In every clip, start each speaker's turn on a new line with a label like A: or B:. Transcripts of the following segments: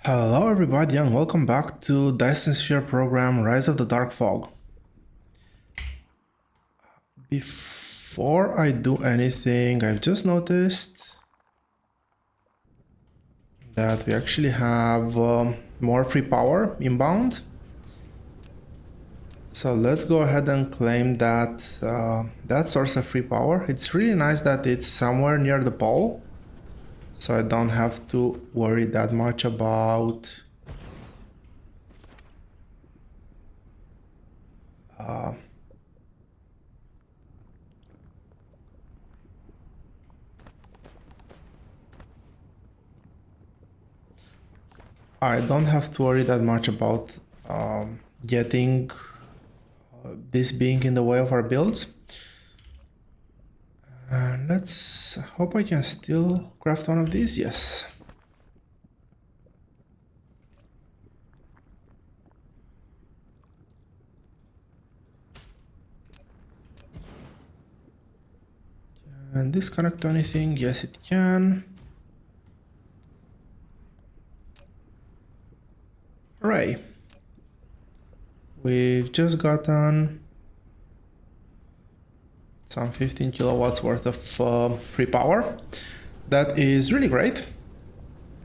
A: Hello everybody and welcome back to Dyson Sphere Program Rise of the Dark Fog. Before I do anything, I've just noticed that we actually have more free power inbound. So let's go ahead and claim that that source of free power. It's really nice that it's somewhere near the pole, so I don't have to worry that much about I don't have to worry that much about getting this being in the way of our builds. Let's hope I can still craft one of these. Yes. And this connect to anything? Yes, it can. Hooray. We've just gotten some 15 kilowatts worth of free power. That is really great.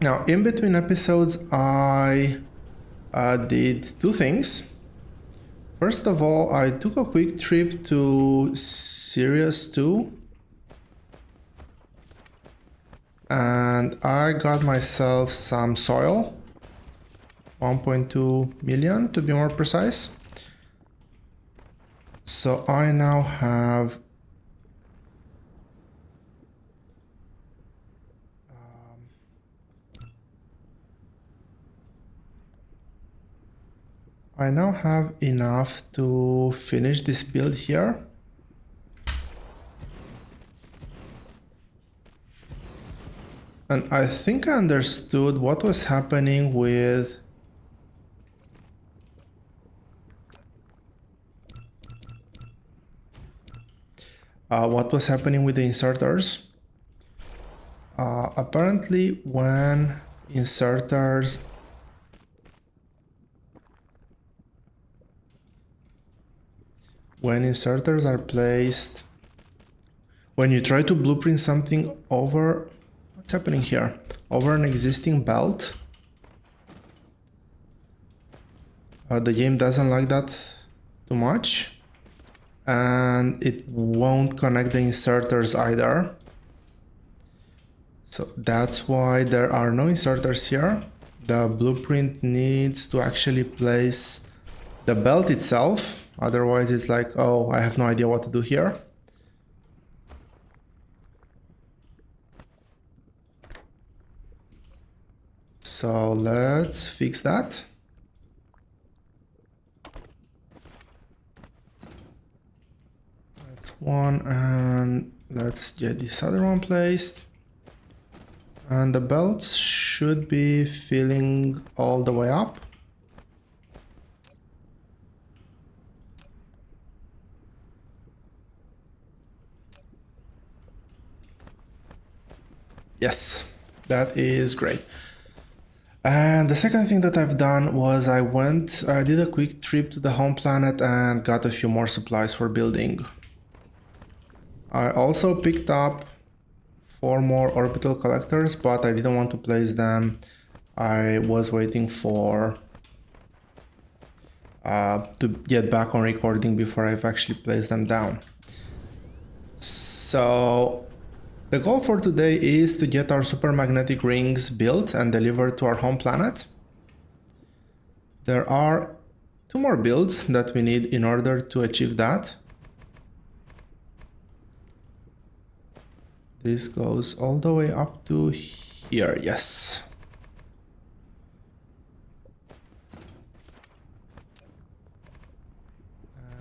A: Now, in between episodes, I did two things. First of all, I took a quick trip to Sirius 2. And I got myself some soil. 1.2 million to be more precise. So I now have enough to finish this build here. And I think I understood what was happening with the inserters. Apparently when inserters are placed, when you try to blueprint something over, what's happening here? Over an existing belt, the game doesn't like that too much, and it won't connect the inserters either. So that's why there are no inserters here. The blueprint needs to actually place the belt itself. Otherwise it's like, oh, I have no idea what to do here. So let's fix that. That's one, and let's get this other one placed. And the belts should be filling all the way up. Yes, that is great. And the second thing that I've done was I did a quick trip to the home planet and got a few more supplies for building. I also picked up 4 more orbital collectors, but I didn't want to place them. I was waiting for to get back on recording before I've actually placed them down. So the goal for today is to get our super magnetic rings built and delivered to our home planet. There are 2 more builds that we need in order to achieve that. This goes all the way up to here, yes.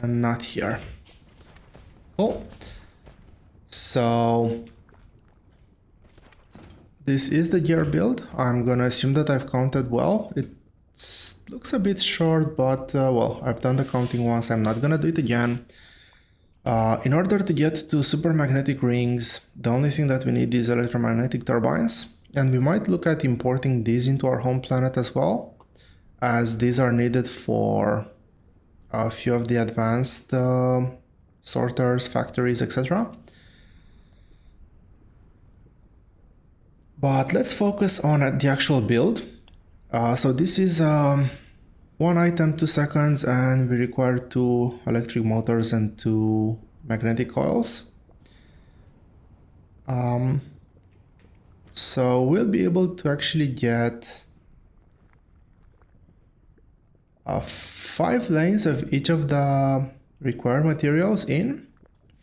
A: And not here. Cool. So this is the gear build. I'm gonna assume that I've counted well. It looks a bit short, but well, I've done the counting once. I'm not gonna do it again. In order to get to super magnetic rings, the only thing that we need is electromagnetic turbines. and we might look at importing these into our home planet as well, as these are needed for a few of the advanced sorters, factories, etc. But let's focus on the actual build. So this is 1 item, 2 seconds, and we require 2 electric motors and 2 magnetic coils. So we'll be able to actually get 5 lanes of each of the required materials in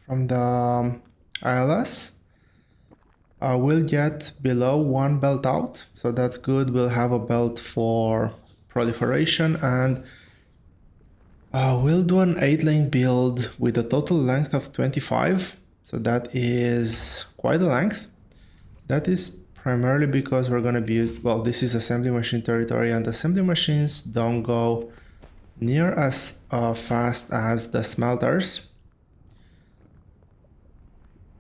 A: from the ILS. We'll get below 1 belt out, so that's good. We'll have a belt for proliferation, and we'll do an 8-lane build with a total length of 25, so that is quite a length. That is primarily because we're going to be, well, this is assembly machine territory, and assembly machines don't go near as fast as the smelters.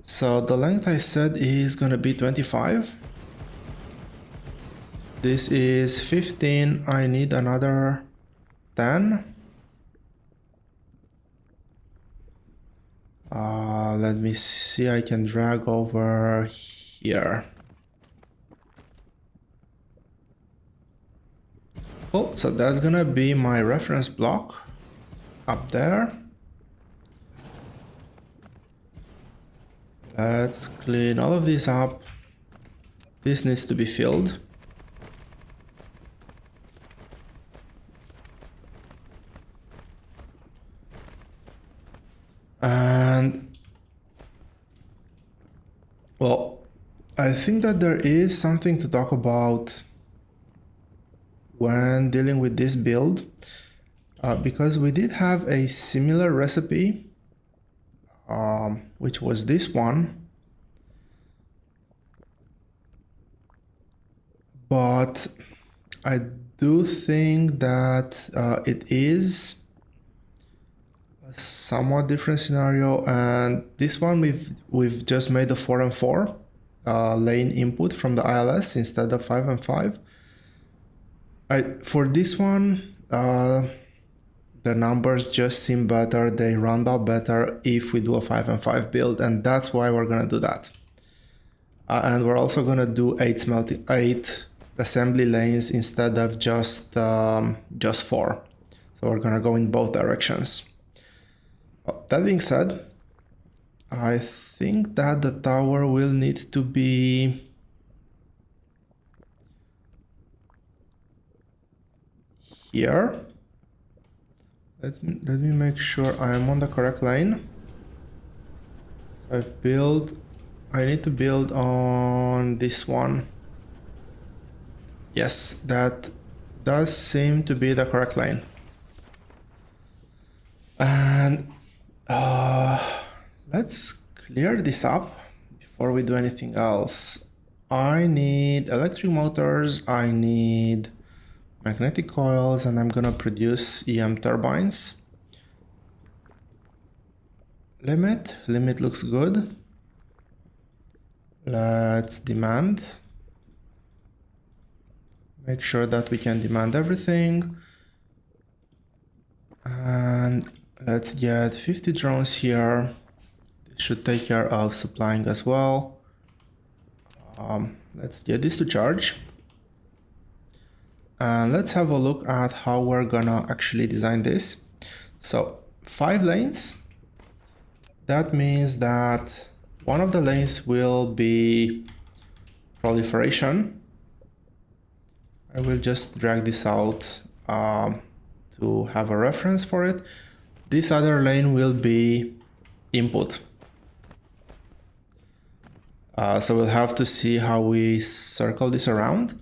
A: So the length I said is going to be 25. This is 15. I need another 10. Let me see, I can drag over here. Oh, so that's gonna be my reference block up there. Let's clean all of this up. This needs to be filled. And well, I think that there is something to talk about when dealing with this build, because we did have a similar recipe, which was this one, but I do think that it is a somewhat different scenario, and this one we've just made a 4 and 4 lane input from the ILS instead of 5 and 5. For this one, the numbers just seem better, they round out better if we do a 5 and 5 build, and that's why we're gonna do that. And we're also gonna do 8 assembly lanes instead of just 4. So we're gonna go in both directions. That being said, I think that the tower will need to be here. Let me make sure I am on the correct lane. So I need to build on this one. Yes, that does seem to be the correct lane. And let's clear this up before we do anything else. I need electric motors, I need magnetic coils, and I'm gonna produce EM turbines. Limit looks good. Let's demand. Make sure that we can demand everything. And let's get 50 drones here. This should take care of supplying as well. Let's get this to charge. And let's have a look at how we're gonna actually design this. So 5 lanes. That means that one of the lanes will be proliferation. I will just drag this out to have a reference for it. This other lane will be input. So we'll have to see how we circle this around.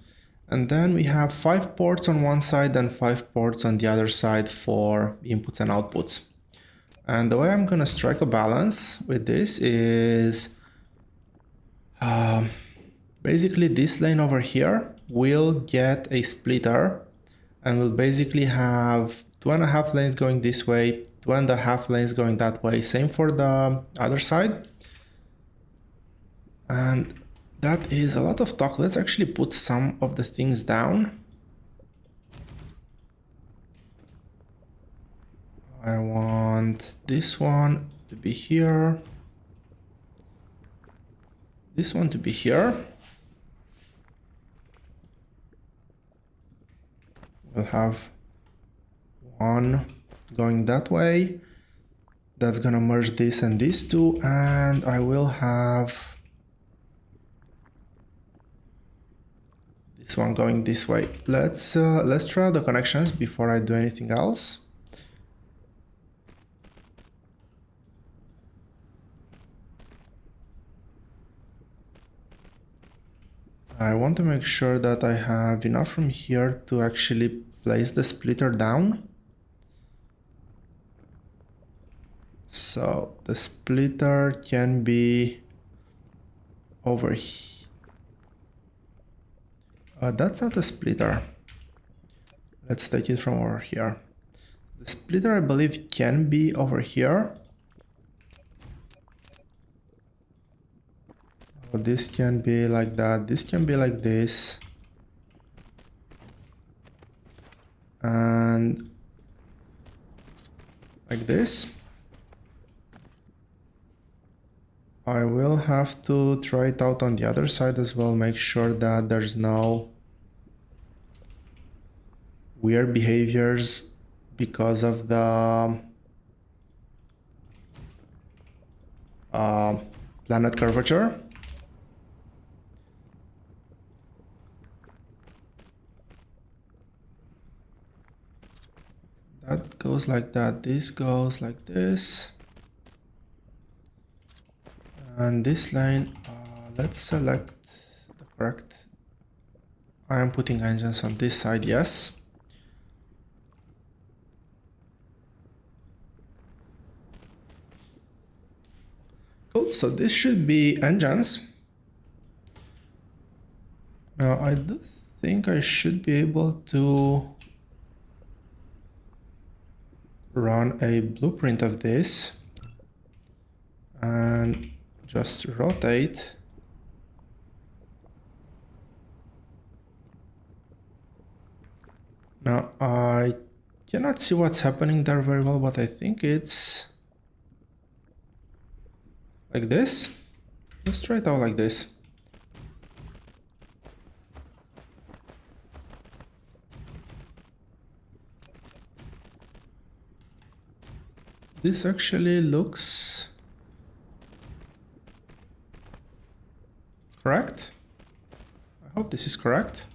A: And then we have 5 ports on one side and 5 ports on the other side for inputs and outputs. And the way I'm gonna strike a balance with this is basically this lane over here will get a splitter, and we'll basically have 2.5 lanes going this way, 2.5 lanes going that way. Same for the other side. And that is a lot of talk. Let's actually put some of the things down. I want this one to be here. This one to be here. We'll have one going that way. That's gonna merge this and these two, and I will have this one going this way. Let's try the connections before I do anything else. I want to make sure that I have enough room here to actually place the splitter down. So the splitter can be over here. That's not a splitter. Let's take it from over here. The splitter, I believe, can be over here. This can be like that, this can be like this, and like this. I will have to try it out on the other side as well, make sure that there's no weird behaviors because of the planet curvature. That goes like that, this goes like this. And this line, let's select the correct. I am putting engines on this side, yes. Cool, so this should be engines. Now I do think I should be able to run a blueprint of this and just rotate. Now I cannot see what's happening there very well, but I think it's like this. Let's try it out like this. This actually looks correct. I hope this is correct.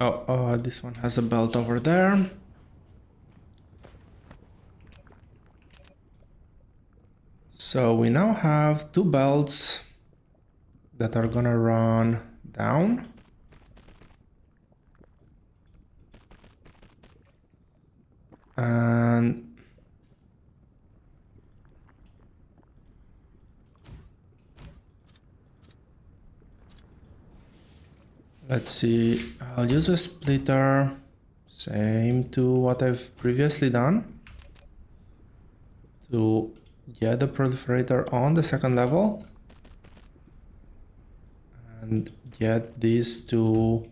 A: Oh, this one has a belt over there. So we now have two belts that are gonna run down. And let's see, I'll use a splitter, same to what I've previously done, to get the proliferator on the second level and get these two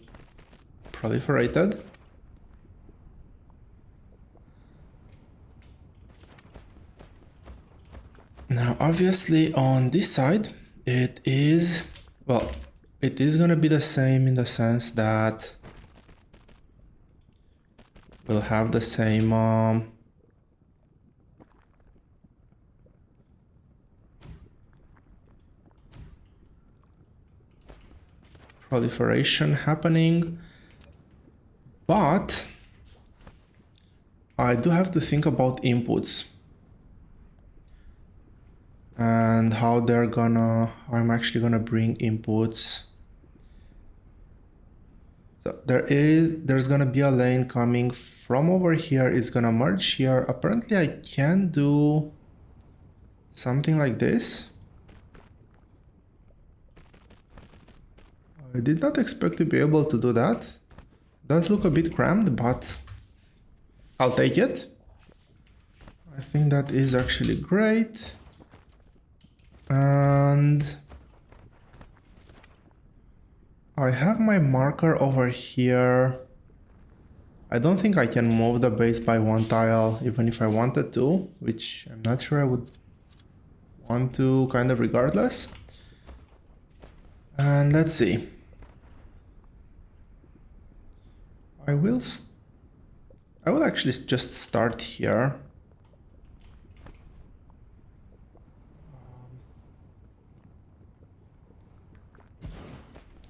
A: proliferated. Now obviously on this side it is, well, it is gonna be the same in the sense that we'll have the same proliferation happening, but I do have to think about inputs and how I'm actually gonna bring inputs. So there's gonna be a lane coming from over here, it's gonna merge here. Apparently I can do something like this. I did not expect to be able to do that. Does look a bit cramped, but I'll take it. I think that is actually great. And I have my marker over here. I don't think I can move the base by one tile, even if I wanted to, which I'm not sure I would want to, kind of regardless. And let's see. I will actually just start here.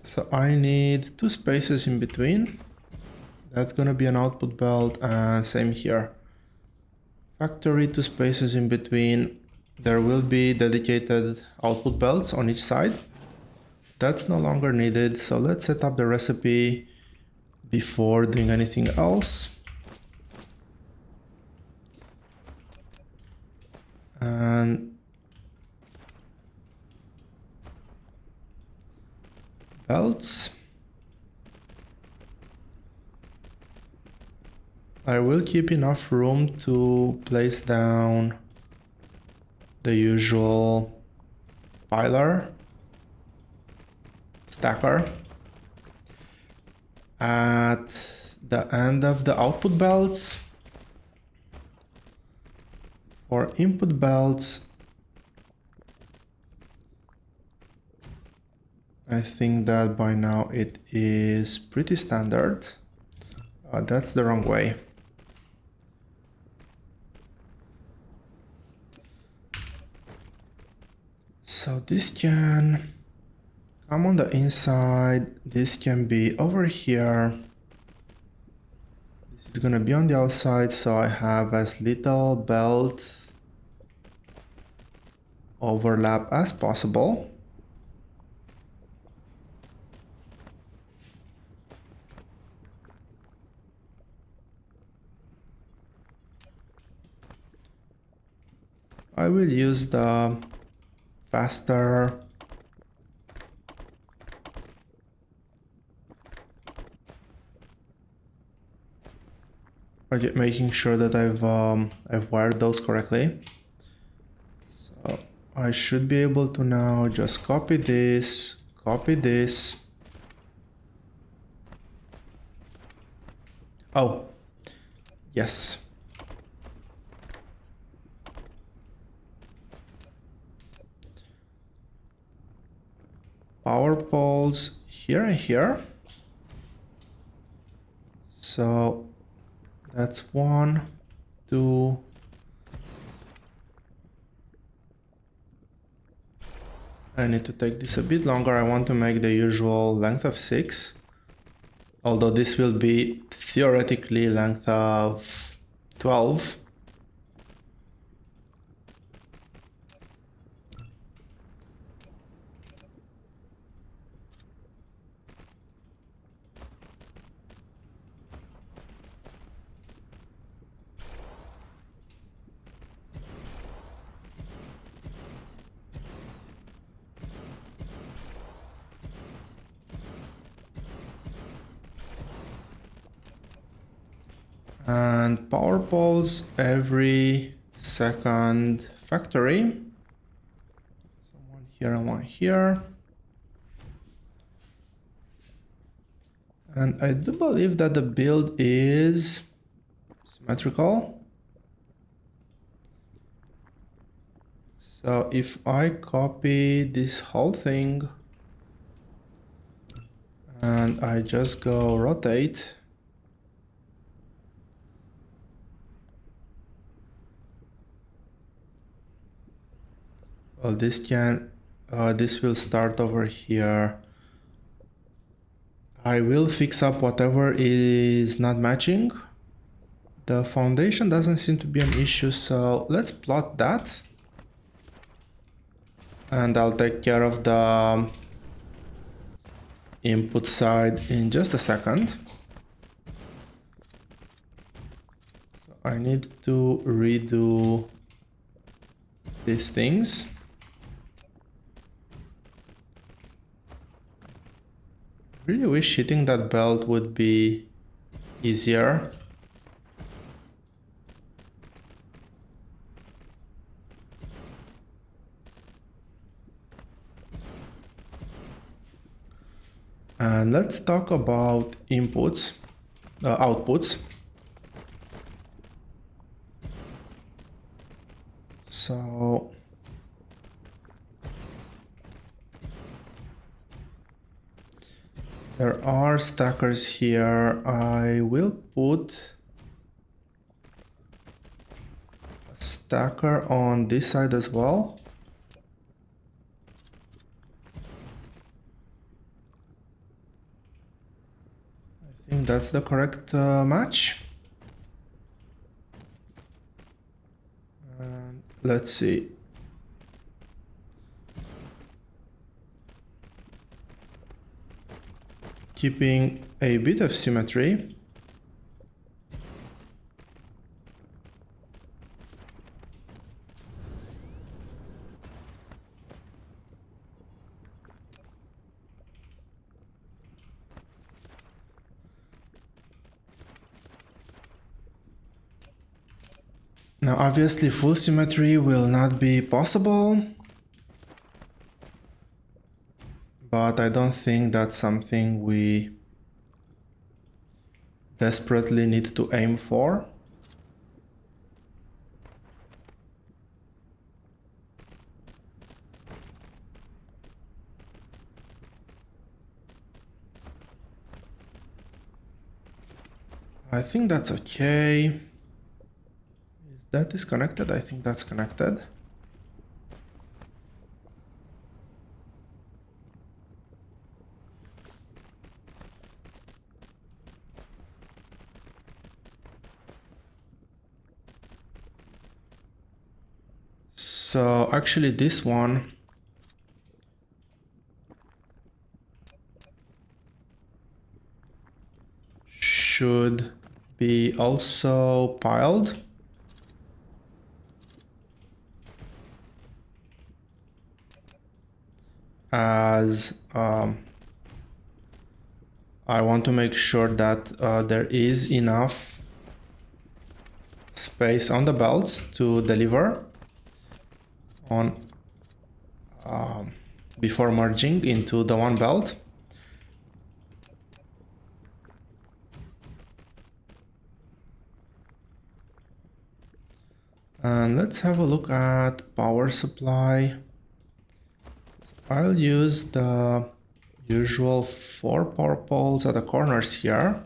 A: So I need 2 spaces in between. That's gonna be an output belt, and same here. Factory, 2 spaces in between. There will be dedicated output belts on each side. That's no longer needed, so let's set up the recipe before doing anything else. And belts. I will keep enough room to place down the usual piler, stacker. At the end of the output belts, for input belts, I think that by now it is pretty standard. That's the wrong way. So this can come on the inside, this can be over here. This is gonna be on the outside, so I have as little belt overlap as possible. I will use the faster making sure that I've wired those correctly. So I should be able to now just copy this. Oh, yes. Power poles here and here. So that's 1, 2. I need to take this a bit longer. I want to make the usual length of 6. Although this will be theoretically length of 12. And power poles every second factory. So 1 here and 1 here. And I do believe that the build is symmetrical. So if I copy this whole thing and I just go rotate, well, this will start over here. I will fix up whatever is not matching. The foundation doesn't seem to be an issue, so let's plot that. And I'll take care of the input side in just a second. So I need to redo these things. Really wish hitting that belt would be easier. And let's talk about outputs. So there are stackers here. I will put a stacker on this side as well. I think that's the correct match. And let's see. Keeping a bit of symmetry. Now, obviously, full symmetry will not be possible, but I don't think that's something we desperately need to aim for. I think that's okay. Is that disconnected? I think that's connected. So actually this one should be also piled. As I want to make sure that there is enough space on the belts to deliver on before merging into the one belt. And let's have a look at power supply. I'll use the usual 4 power poles at the corners here.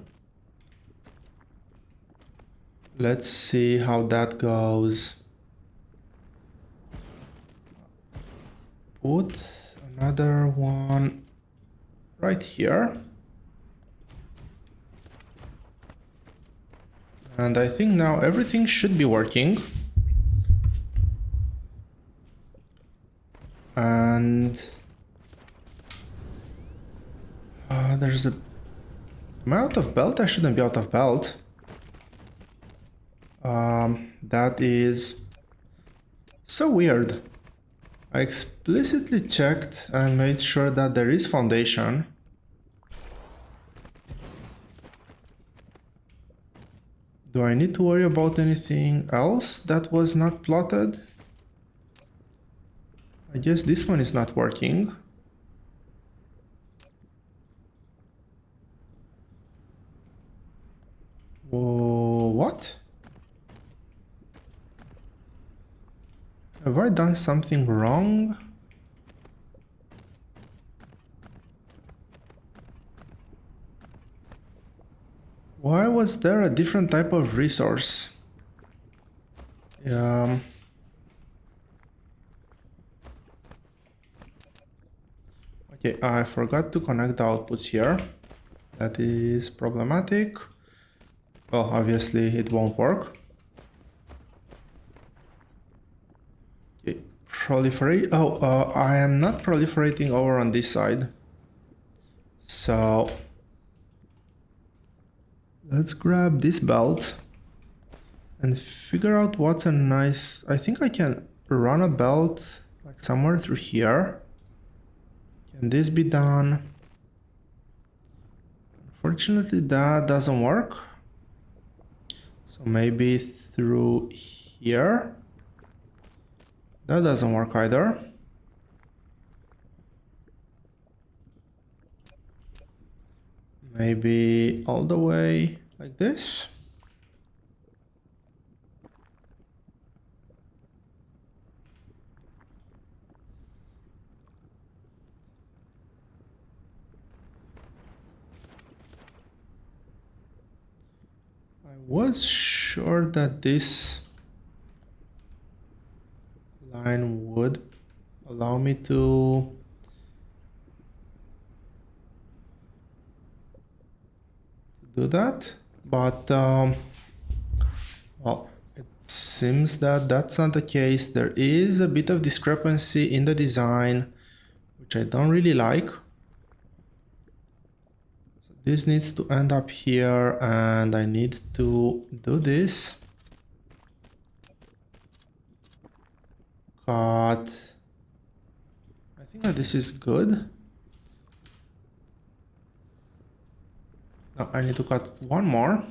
A: Let's see how that goes. Put another one right here. And I think now everything should be working. And there's a... Am I out of belt? I shouldn't be out of belt. That is so weird. I explicitly checked and made sure that there is foundation. Do I need to worry about anything else that was not plotted? I guess this one is not working. Whoa, what? Have I done something wrong? Why was there a different type of resource? Okay, I forgot to connect the outputs here. That is problematic. Well, obviously it won't work. Okay, proliferate. Oh, I am not proliferating over on this side. So let's grab this belt and figure out what's a nice... I think I can run a belt like somewhere through here. Can this be done? Unfortunately, that doesn't work. So maybe through here. That doesn't work either. Maybe all the way like this. I was sure that this line would allow me to do that, but well, it seems that that's not the case. There is a bit of discrepancy in the design, which I don't really like. So this needs to end up here, and I need to do this. Cut. I think that this is good. Now I need to cut one more.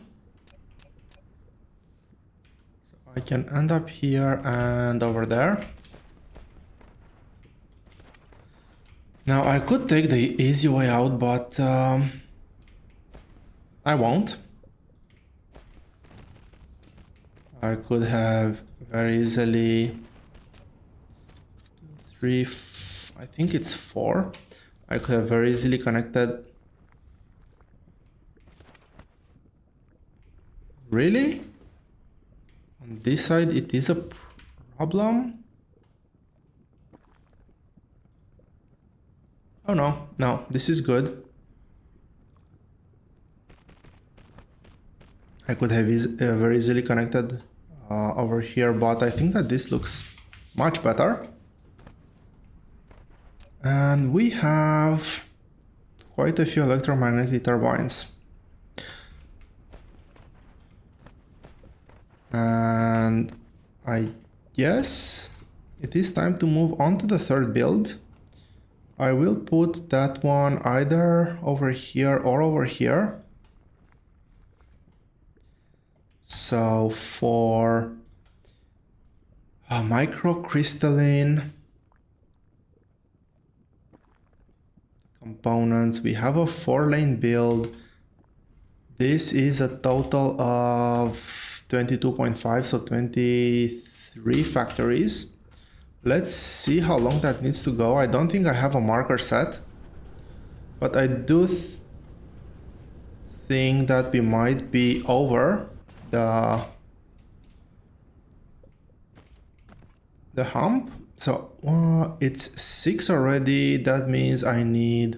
A: So I can end up here and over there. Now I could take the easy way out, but I won't. I could have very easily I think it's 4. I could have very easily connected. Really? On this side it is a problem? Oh no, no, this is good. I could have very easily connected over here, but I think that this looks much better. And we have quite a few electromagnetic turbines. And I guess it is time to move on to the third build. I will put that one either over here or over here. So for a microcrystalline components, we have a 4-lane build. This is a total of 22.5, so 23 factories. Let's see how long that needs to go. I don't think I have a marker set, but I do think that we might be over the hump. So it's 6 already. That means I need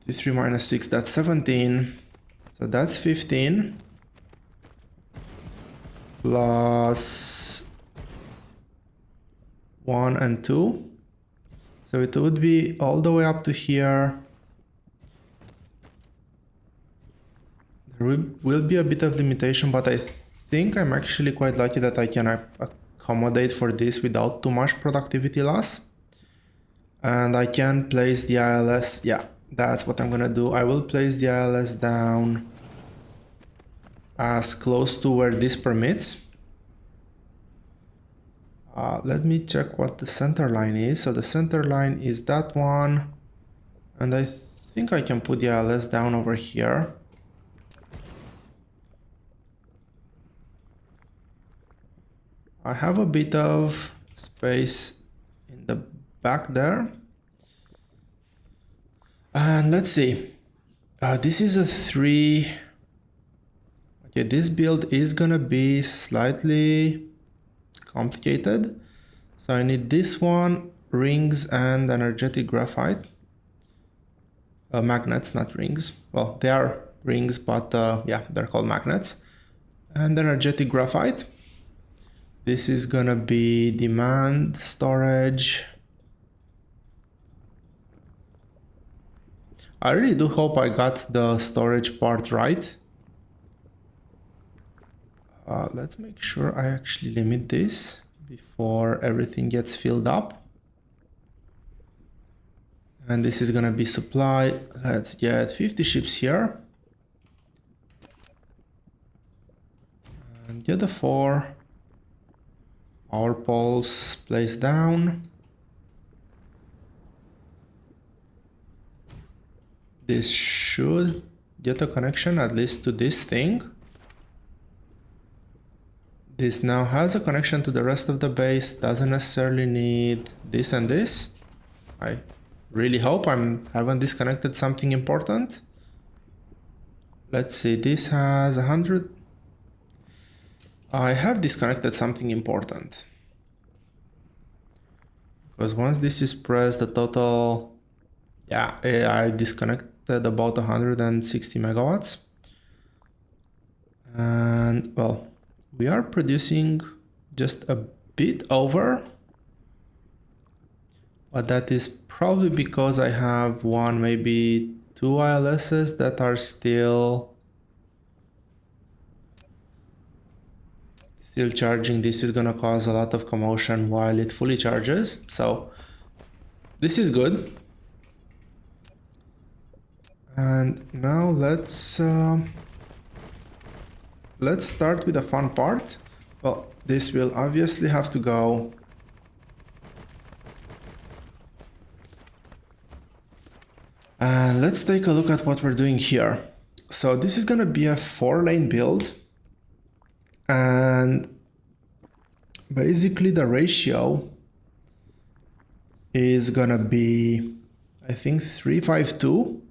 A: 23 minus 6, that's 17. So that's 15 plus 1 and 2. So it would be all the way up to here. There will be a bit of limitation, but I think I'm actually quite lucky that I can accommodate for this without too much productivity loss. And I can place the ILS, yeah, that's what I'm gonna do. I will place the ILS down as close to where this permits. Let me check what the center line is. So the center line is that one, and I think I can put the ILS down over here. I have a bit of space in the back there. And let's see. This is a 3. Okay, this build is gonna be slightly complicated. So I need this one, rings and energetic graphite. Magnets, not rings. Well, they are rings, but yeah, they're called magnets. And energetic graphite. This is gonna be demand storage. I really do hope I got the storage part right. Let's make sure I actually limit this before everything gets filled up. And this is gonna be supply. Let's get 50 ships here. And get the 4 power poles placed down. This should get a connection at least to this thing. This now has a connection to the rest of the base, doesn't necessarily need this and this. I really hope I haven't disconnected something important. Let's see, this has 100. I have disconnected something important. Because once this is pressed, the total, yeah, I disconnected about 160 megawatts. And well, we are producing just a bit over, but that is probably because I have one, maybe 2 ILSs that are still charging. This is gonna cause a lot of commotion while it fully charges, so this is good. And now let's start with the fun part. Well, this will obviously have to go and let's take a look at what we're doing here. So this is gonna be a 4-lane build, and basically the ratio is gonna be, I think, 352.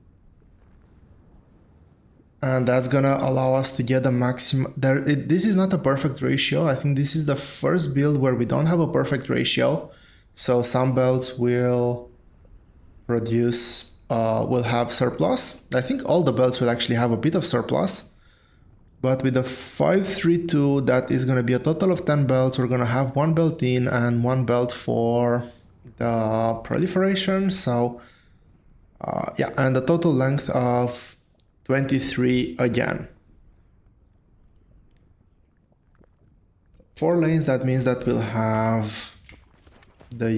A: And that's gonna allow us to get a maximum. This is not a perfect ratio. I think this is the first build where we don't have a perfect ratio. So some belts will produce, will have surplus. I think all the belts will actually have a bit of surplus. But with the 532, that is gonna be a total of 10 belts. We're gonna have 1 belt in and 1 belt for the proliferation. So yeah, and the total length of 23 again. 4 lanes, that means that we'll have the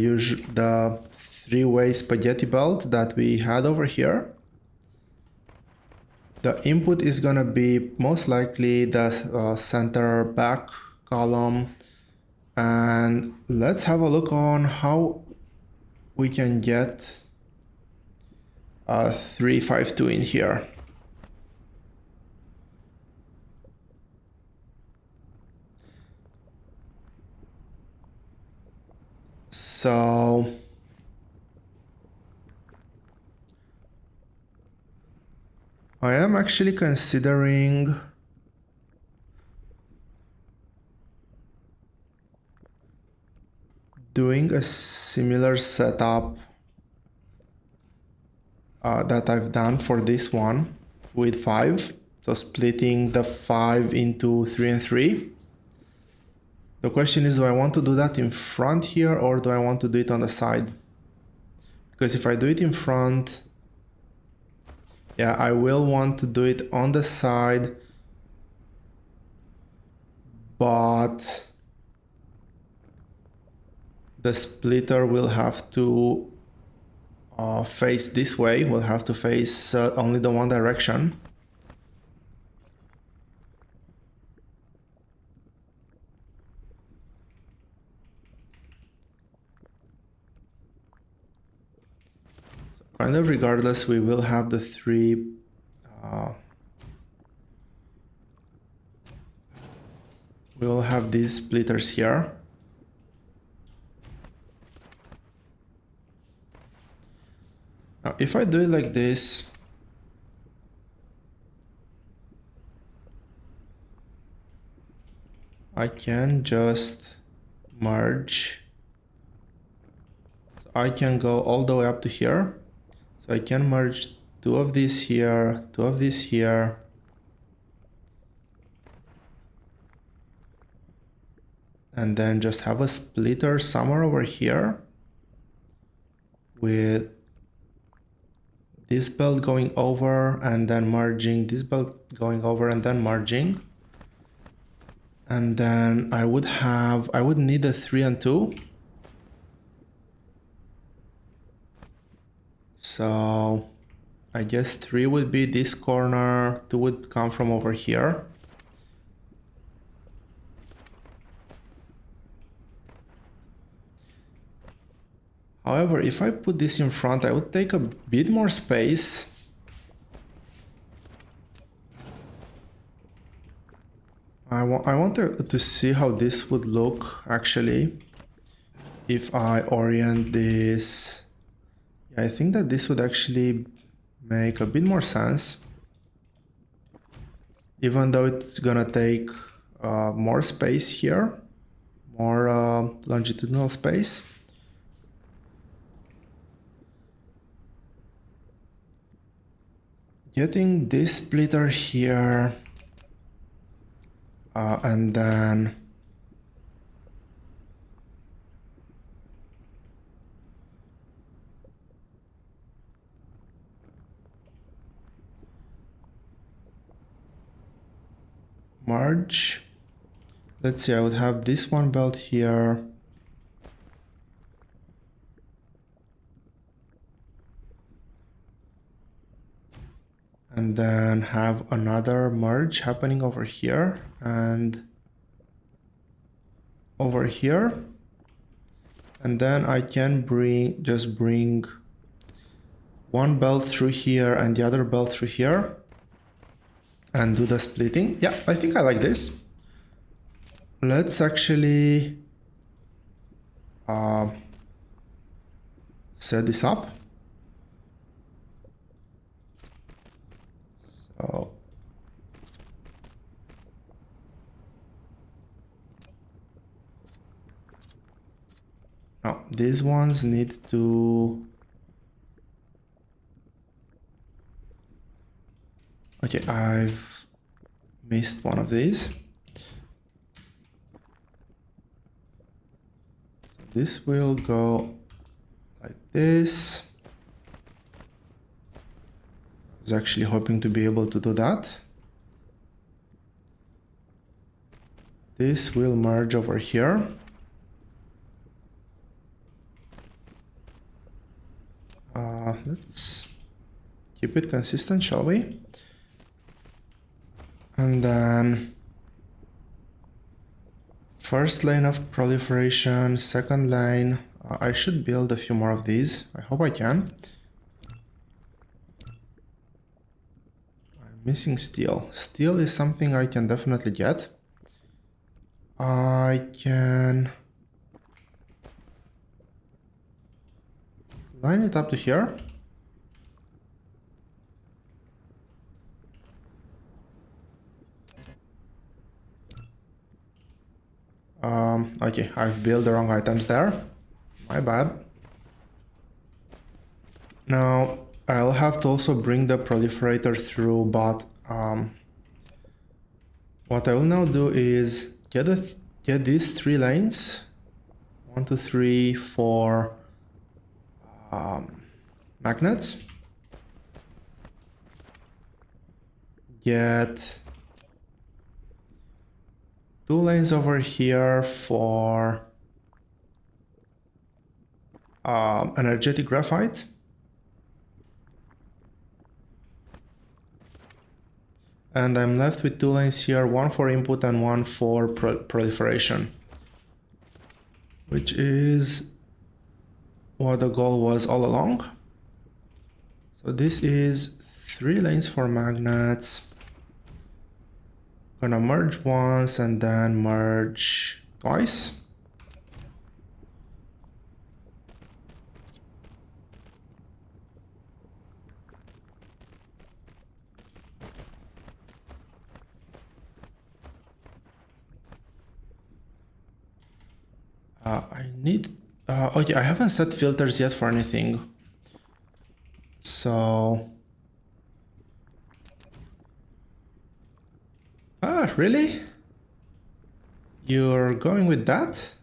A: 3-way spaghetti belt that we had over here. The input is gonna be most likely the center back column. And let's have a look on how we can get a 352 in here. So I am actually considering doing a similar setup that I've done for this one with 5. So splitting the 5 into 3 and 3. The question is, do I want to do that in front here or do I want to do it on the side? Because if I do it in front, yeah, I will want to do it on the side, but the splitter will have to face this way. We'll have to face only the one direction. Kind of regardless, we will have the 3 we will have these splitters here. Now, if I do it like this, I can just merge. So I can go all the way up to here. So I can merge 2 of these here, 2 of these here. And then just have a splitter somewhere over here with this belt going over and then merging, this belt going over and then merging. And then I would need a 3 and 2. So I guess 3 would be this corner, 2 would come from over here. However, if I put this in front, I would take a bit more space. I want to see how this would look actually if I orient this. Yeah, I think that this would actually make a bit more sense, even though it's gonna take more space here, more longitudinal space. Getting this splitter here and then merge. Let's see, I would have this one belt here. And then have another merge happening over here and over here. And then I can just bring one belt through here and the other belt through here and do the splitting. Yeah, I think I like this. Let's actually set this up. So now these ones need to... Okay, I've missed one of these. So this will go like this. I was actually hoping to be able to do that. This will merge over here. Let's keep it consistent, shall we? And then first lane of proliferation, second lane. I should build a few more of these. I hope I can. I'm missing steel. Steel is something I can definitely get. I can line it up to here. Okay, I've built the wrong items there. My bad. Now, I'll have to also bring the proliferator through, but what I will now do is get these 3 lanes. 1, 2, 3, 4 magnets. Get 2 lanes over here for energetic graphite. And I'm left with 2 lanes here, 1 for input and 1 for proliferation, which is what the goal was all along. So this is 3 lanes for magnets. Gonna merge once and then merge twice. I need... okay, I haven't set filters yet for anything. So... Ah, really? You're going with that?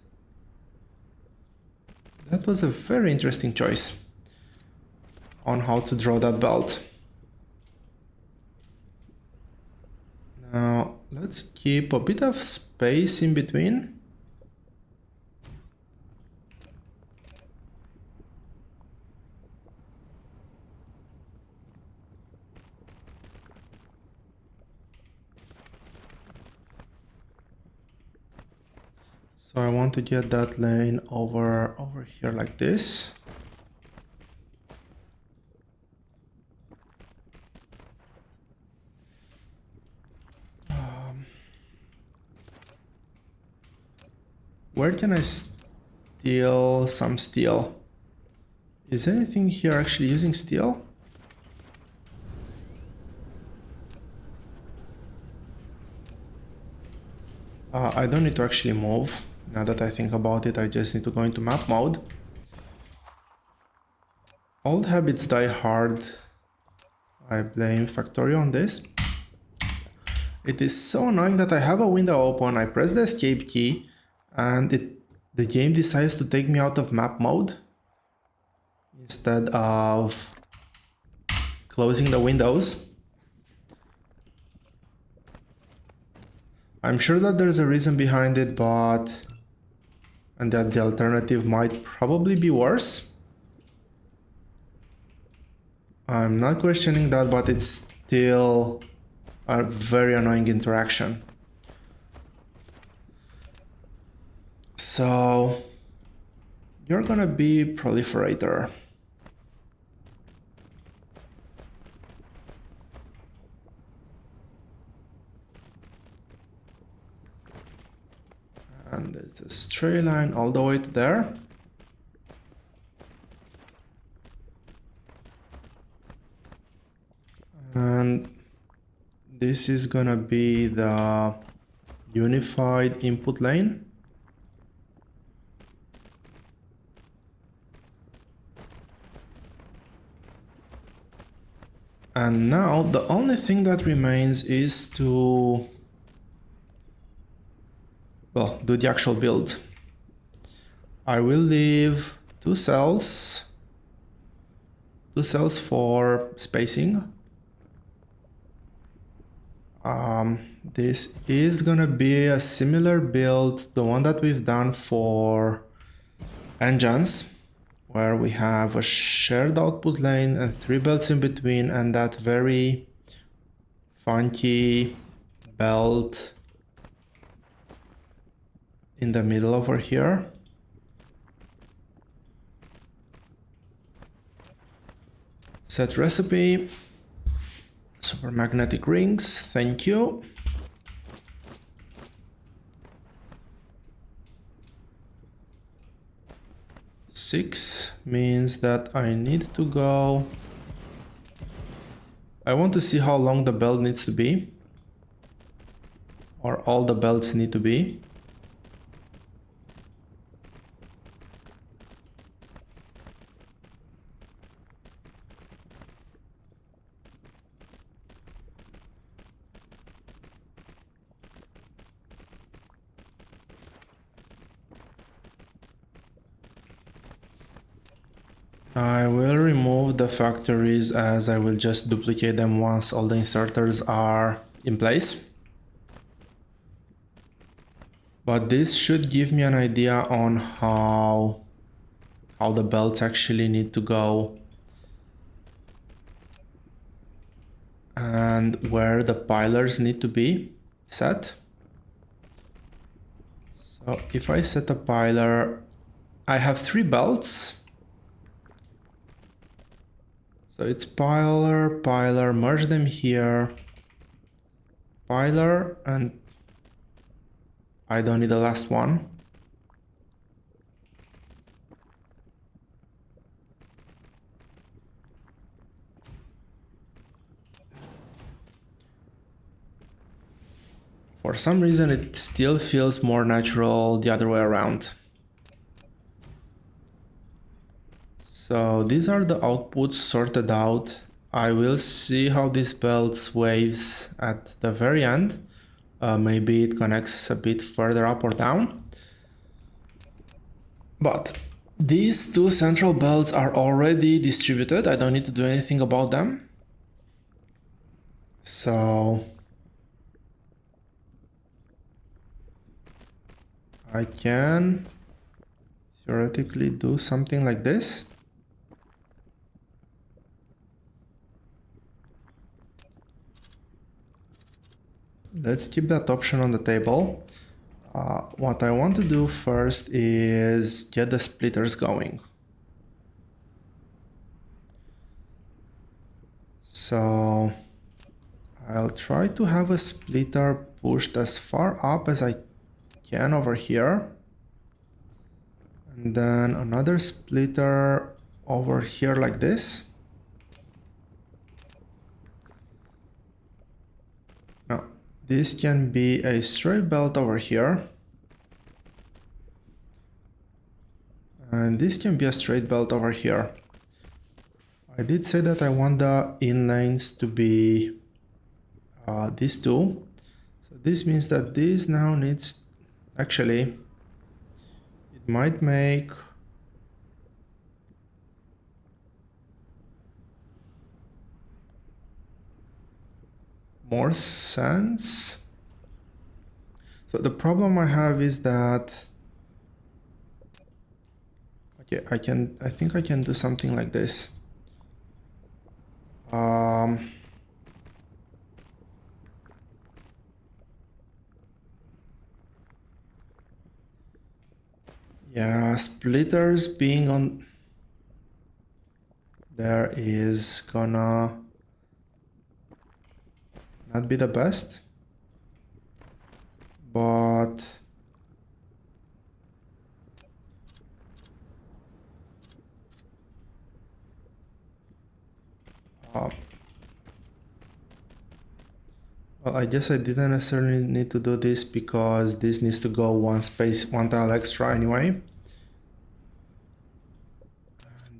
A: That was a very interesting choice on how to draw that belt. Now, let's keep a bit of space in between. So I want to get that lane over here like this. Where can I steal some steel? Is anything here actually using steel? I don't need to actually move. Now that I think about it, I just need to go into map mode. Old habits die hard. I blame Factorio on this. It is so annoying that I have a window open, I press the escape key, and the game decides to take me out of map mode instead of closing the windows. I'm sure that there's a reason behind it, and that the alternative might probably be worse. I'm not questioning that, but it's still a very annoying interaction. So you're gonna be proliferator. And it's a straight line all the way to there. And this is gonna be the unified input lane. And now the only thing that remains is to, well, do the actual build. I will leave two cells for spacing. This is gonna be a similar build to the one that we've done for engines, where we have a shared output lane and 3 belts in between, and that very funky belt in the middle over here. Set recipe, super magnetic rings, thank you. Six means that I need to go. I want to see how long the belt needs to be, or all the belts need to be. I will remove the factories, as I will just duplicate them once all the inserters are in place. But this should give me an idea on how the belts actually need to go and where the pilers need to be set. So if I set a piler, I have 3 belts. So it's piler, merge them here, piler, and I don't need the last one. For some reason it still feels more natural the other way around. So these are the outputs sorted out. I will see how this belt waves at the very end. Maybe it connects a bit further up or down. But these 2 central belts are already distributed. I don't need to do anything about them. So I can theoretically do something like this. Let's keep that option on the table. What I want to do first is get the splitters going. So I'll try to have a splitter pushed as far up as I can over here. And then another splitter over here like this. Now, this can be a straight belt over here. And this can be a straight belt over here. I did say that I want the in lanes to be these two. So this means that this now needs, actually, it might make more sense. So the problem I have is that, okay, I think I can do something like this. Yeah, splitters being on there is gonna not be the best, but well, I guess I didn't necessarily need to do this because this needs to go one tile extra anyway.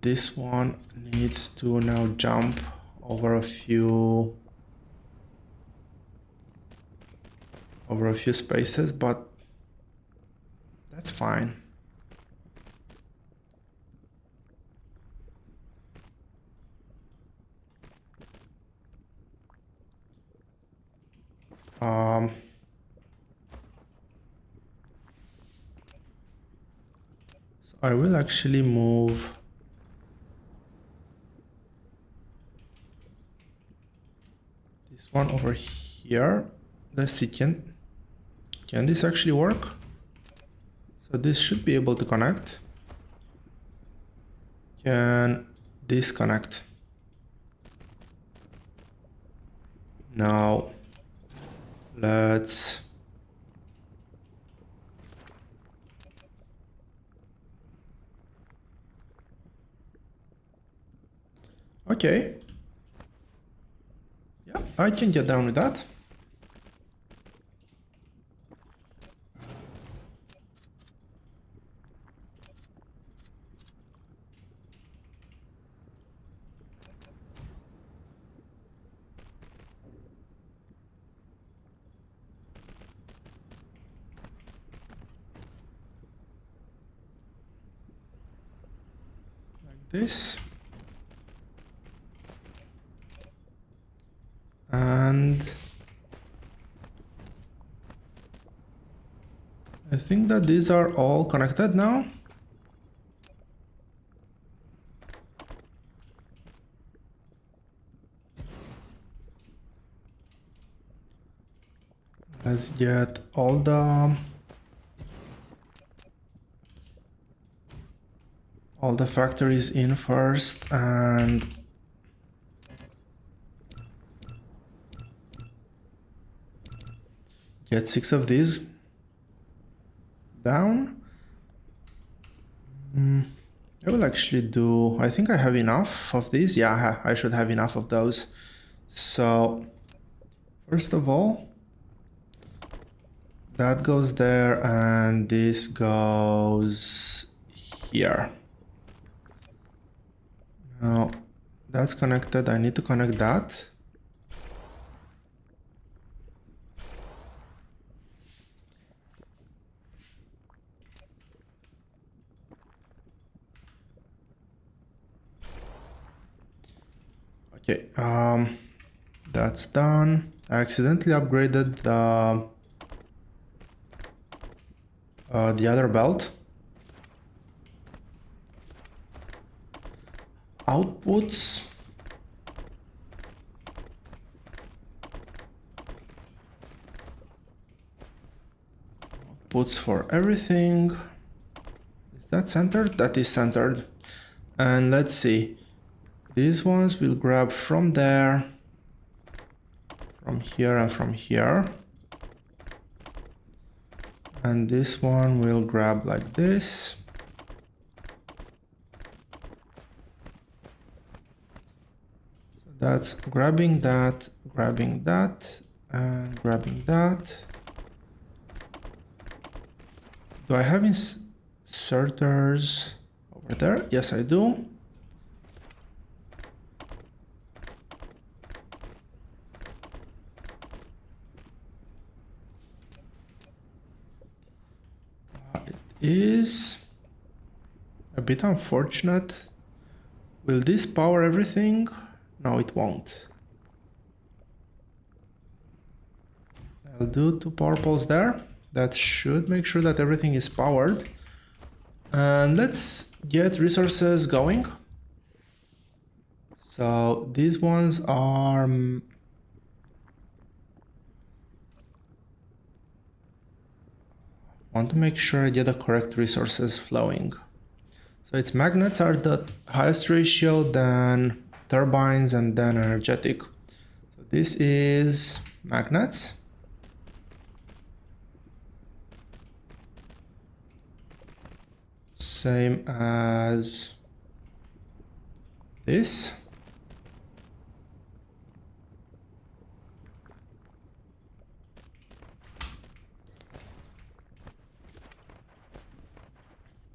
A: This one needs to now jump over a few spaces, but that's fine. So I will actually move this one over here. Let's see, can this actually work? So this should be able to connect. Can this connect? Now let's okay. Yeah, I can get down with that. This and I think that these are all connected now. Let's get all the factories in first and get 6 of these down. I will actually do, I think I have enough of these. Yeah, I should have enough of those. So first of all, that goes there and this goes here. Now that's connected. I need to connect that. Okay, that's done. I accidentally upgraded the other belt. Outputs. outputs for everything. Is that centered? That is centered. And let's see. These ones will grab from there, from here and from here. And this one will grab like this. So that's grabbing that, and grabbing that. Do I have inserters over there? Yes, I do. It is a bit unfortunate. Will this power everything? No, it won't. I'll do 2 power poles there. That should make sure that everything is powered. And let's get resources going. So these ones are... want to make sure I get the correct resources flowing. So its magnets are the highest ratio, then turbines, and then energetic. So this is magnets. Same as this.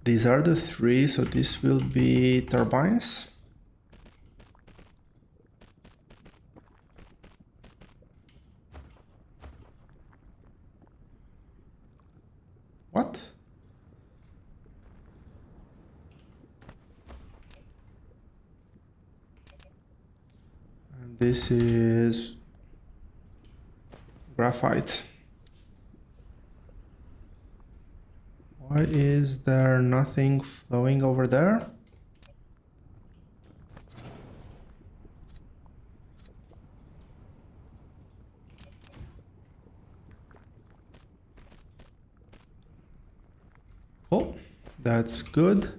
A: These are the 3, so this will be turbines. What? And this is graphite. Why is there nothing flowing over there? Oh, that's good.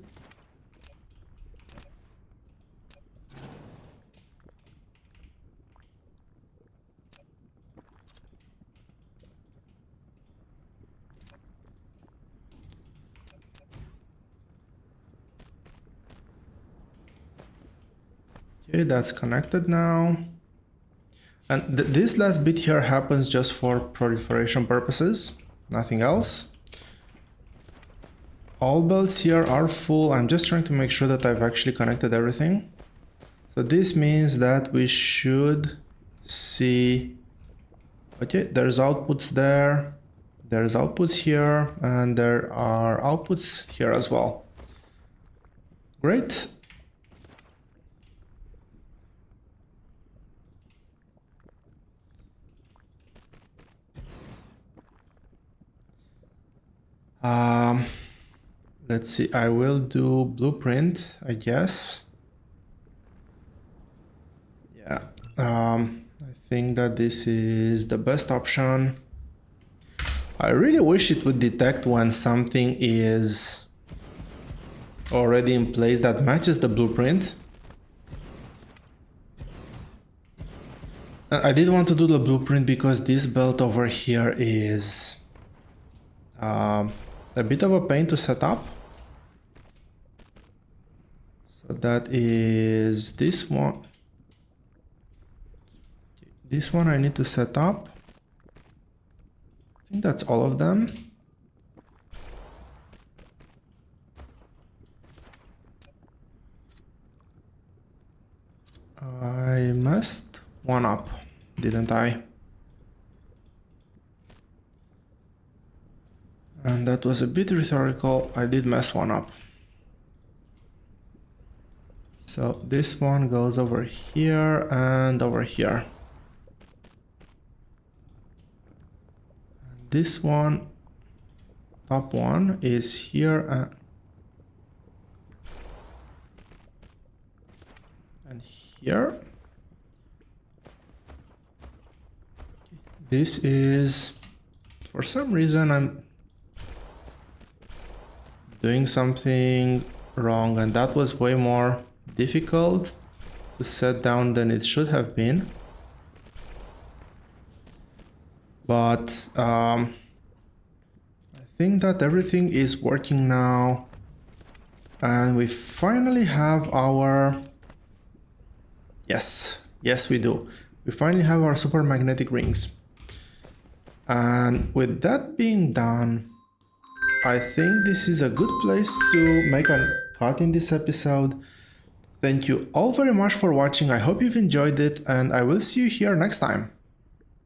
A: Okay, that's connected now. And this last bit here happens just for proliferation purposes, nothing else. All belts here are full. I'm just trying to make sure that I've actually connected everything. So this means that we should see, okay, there's outputs there, there's outputs here, and there are outputs here as well. Great. Let's see, I will do blueprint, I guess. Yeah, I think that this is the best option. I really wish it would detect when something is already in place that matches the blueprint. I did want to do the blueprint because this belt over here is a bit of a pain to set up. So that is this one. This one I need to set up. I think that's all of them. I messed one up, didn't I? And that was a bit rhetorical. I did mess one up. So this one goes over here and over here. And this one, top one, is here and here. This is, for some reason, doing something wrong, and that was way more difficult to set down than it should have been. But I think that everything is working now, and we finally have our... Yes, we do. We finally have our super magnetic rings. And with that being done, I think this is a good place to make a cut in this episode. Thank you all very much for watching. I hope you've enjoyed it, and I will see you here next time.